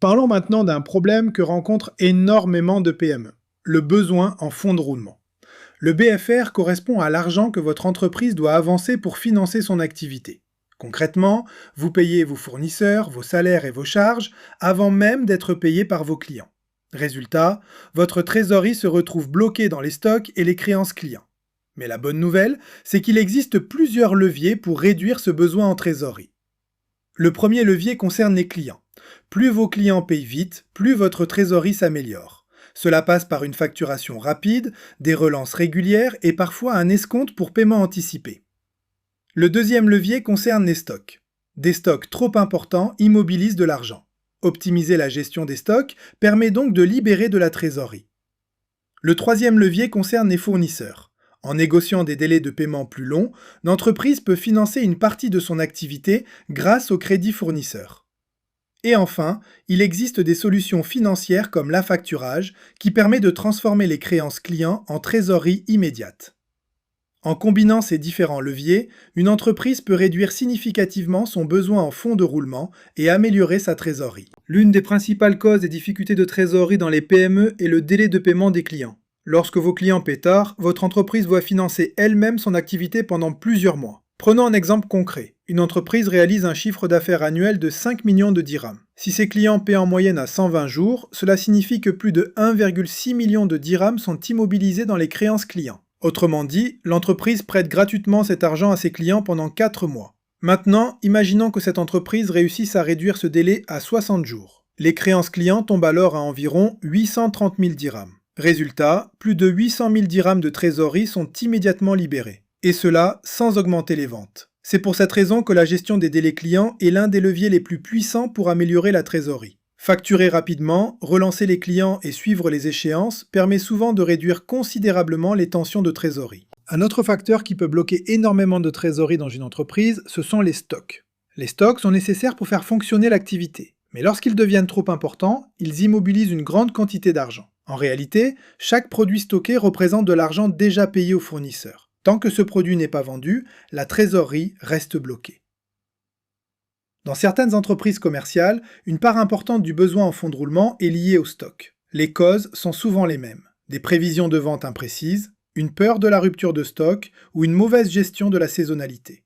Parlons maintenant d'un problème que rencontrent énormément de PME, le besoin en fonds de roulement. Le BFR correspond à l'argent que votre entreprise doit avancer pour financer son activité. Concrètement, vous payez vos fournisseurs, vos salaires et vos charges avant même d'être payé par vos clients. Résultat, votre trésorerie se retrouve bloquée dans les stocks et les créances clients. Mais la bonne nouvelle, c'est qu'il existe plusieurs leviers pour réduire ce besoin en trésorerie. Le premier levier concerne les clients. Plus vos clients payent vite, plus votre trésorerie s'améliore. Cela passe par une facturation rapide, des relances régulières et parfois un escompte pour paiement anticipé. Le deuxième levier concerne les stocks. Des stocks trop importants immobilisent de l'argent. Optimiser la gestion des stocks permet donc de libérer de la trésorerie. Le troisième levier concerne les fournisseurs. En négociant des délais de paiement plus longs, l'entreprise peut financer une partie de son activité grâce au crédit fournisseur. Et enfin, il existe des solutions financières comme l'affacturage qui permet de transformer les créances clients en trésorerie immédiate. En combinant ces différents leviers, une entreprise peut réduire significativement son besoin en fonds de roulement et améliorer sa trésorerie. L'une des principales causes des difficultés de trésorerie dans les PME est le délai de paiement des clients. Lorsque vos clients paient tard, votre entreprise doit financer elle-même son activité pendant plusieurs mois. Prenons un exemple concret. Une entreprise réalise un chiffre d'affaires annuel de 5 millions de dirhams. Si ses clients paient en moyenne à 120 jours, cela signifie que plus de 1,6 million de dirhams sont immobilisés dans les créances clients. Autrement dit, l'entreprise prête gratuitement cet argent à ses clients pendant 4 mois. Maintenant, imaginons que cette entreprise réussisse à réduire ce délai à 60 jours. Les créances clients tombent alors à environ 830 000 dirhams. Résultat, plus de 800 000 dirhams de trésorerie sont immédiatement libérés. Et cela sans augmenter les ventes. C'est pour cette raison que la gestion des délais clients est l'un des leviers les plus puissants pour améliorer la trésorerie. Facturer rapidement, relancer les clients et suivre les échéances permet souvent de réduire considérablement les tensions de trésorerie. Un autre facteur qui peut bloquer énormément de trésorerie dans une entreprise, ce sont les stocks. Les stocks sont nécessaires pour faire fonctionner l'activité. Mais lorsqu'ils deviennent trop importants, ils immobilisent une grande quantité d'argent. En réalité, chaque produit stocké représente de l'argent déjà payé aux fournisseurs. Tant que ce produit n'est pas vendu, la trésorerie reste bloquée. Dans certaines entreprises commerciales, une part importante du besoin en fonds de roulement est liée au stock. Les causes sont souvent les mêmes. Des prévisions de vente imprécises, une peur de la rupture de stock ou une mauvaise gestion de la saisonnalité.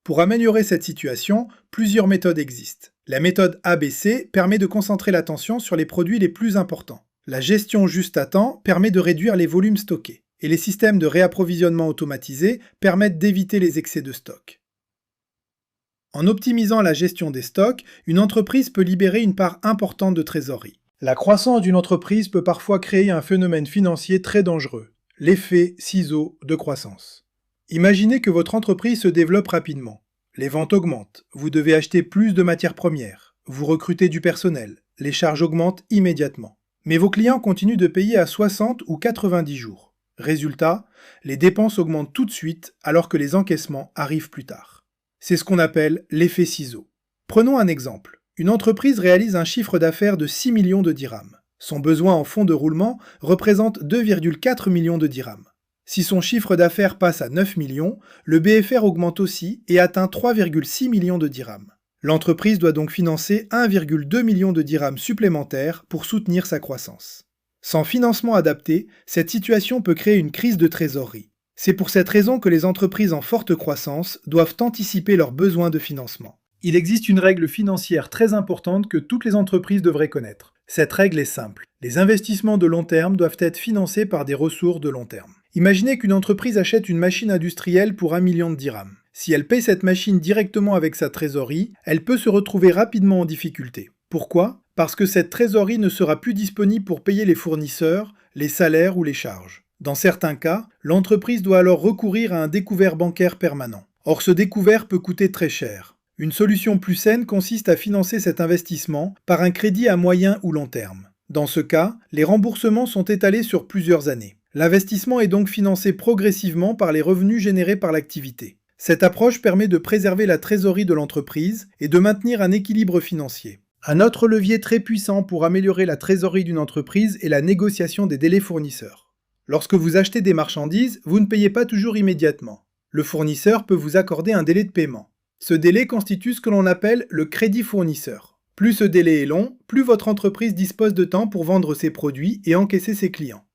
Pour améliorer cette situation, plusieurs méthodes existent. La méthode ABC permet de concentrer l'attention sur les produits les plus importants. La gestion juste à temps permet de réduire les volumes stockés. Et les systèmes de réapprovisionnement automatisés permettent d'éviter les excès de stock. En optimisant la gestion des stocks, une entreprise peut libérer une part importante de trésorerie. La croissance d'une entreprise peut parfois créer un phénomène financier très dangereux, l'effet ciseau de croissance. Imaginez que votre entreprise se développe rapidement. Les ventes augmentent, vous devez acheter plus de matières premières, vous recrutez du personnel, les charges augmentent immédiatement. Mais vos clients continuent de payer à 60 ou 90 jours. Résultat, les dépenses augmentent tout de suite alors que les encaissements arrivent plus tard. C'est ce qu'on appelle l'effet ciseau. Prenons un exemple. Une entreprise réalise un chiffre d'affaires de 6 millions de dirhams. Son besoin en fonds de roulement représente 2,4 millions de dirhams. Si son chiffre d'affaires passe à 9 millions, le BFR augmente aussi et atteint 3,6 millions de dirhams. L'entreprise doit donc financer 1,2 million de dirhams supplémentaires pour soutenir sa croissance. Sans financement adapté, cette situation peut créer une crise de trésorerie. C'est pour cette raison que les entreprises en forte croissance doivent anticiper leurs besoins de financement. Il existe une règle financière très importante que toutes les entreprises devraient connaître. Cette règle est simple. Les investissements de long terme doivent être financés par des ressources de long terme. Imaginez qu'une entreprise achète une machine industrielle pour 1 million de dirhams. Si elle paye cette machine directement avec sa trésorerie, elle peut se retrouver rapidement en difficulté. Pourquoi ? Parce que cette trésorerie ne sera plus disponible pour payer les fournisseurs, les salaires ou les charges. Dans certains cas, l'entreprise doit alors recourir à un découvert bancaire permanent. Or, ce découvert peut coûter très cher. Une solution plus saine consiste à financer cet investissement par un crédit à moyen ou long terme. Dans ce cas, les remboursements sont étalés sur plusieurs années. L'investissement est donc financé progressivement par les revenus générés par l'activité. Cette approche permet de préserver la trésorerie de l'entreprise et de maintenir un équilibre financier. Un autre levier très puissant pour améliorer la trésorerie d'une entreprise est la négociation des délais fournisseurs. Lorsque vous achetez des marchandises, vous ne payez pas toujours immédiatement. Le fournisseur peut vous accorder un délai de paiement. Ce délai constitue ce que l'on appelle le crédit fournisseur. Plus ce délai est long, plus votre entreprise dispose de temps pour vendre ses produits et encaisser ses clients.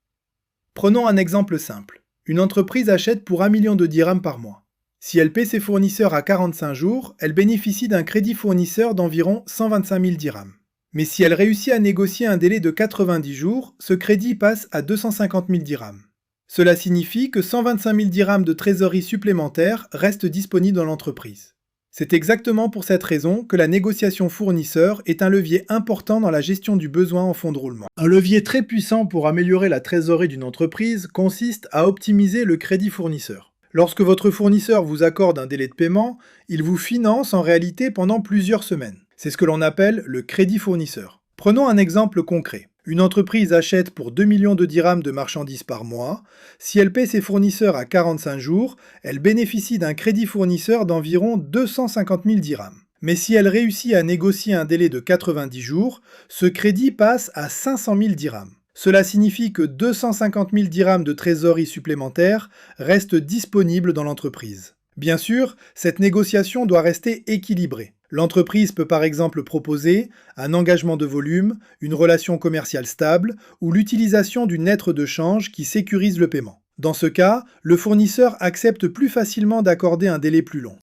Prenons un exemple simple. Une entreprise achète pour 1 million de dirhams par mois. Si elle paie ses fournisseurs à 45 jours, elle bénéficie d'un crédit fournisseur d'environ 125 000 dirhams. Mais si elle réussit à négocier un délai de 90 jours, ce crédit passe à 250 000 dirhams. Cela signifie que 125 000 dirhams de trésorerie supplémentaires restent disponibles dans l'entreprise. C'est exactement pour cette raison que la négociation fournisseur est un levier important dans la gestion du besoin en fonds de roulement. Un levier très puissant pour améliorer la trésorerie d'une entreprise consiste à optimiser le crédit fournisseur. Lorsque votre fournisseur vous accorde un délai de paiement, il vous finance en réalité pendant plusieurs semaines. C'est ce que l'on appelle le crédit fournisseur. Prenons un exemple concret. Une entreprise achète pour 2 millions de dirhams de marchandises par mois. Si elle paie ses fournisseurs à 45 jours, elle bénéficie d'un crédit fournisseur d'environ 250 000 dirhams. Mais si elle réussit à négocier un délai de 90 jours, ce crédit passe à 500 000 dirhams. Cela signifie que 250 000 dirhams de trésorerie supplémentaire restent disponibles dans l'entreprise. Bien sûr, cette négociation doit rester équilibrée. L'entreprise peut par exemple proposer un engagement de volume, une relation commerciale stable ou l'utilisation d'une lettre de change qui sécurise le paiement. Dans ce cas, le fournisseur accepte plus facilement d'accorder un délai plus long.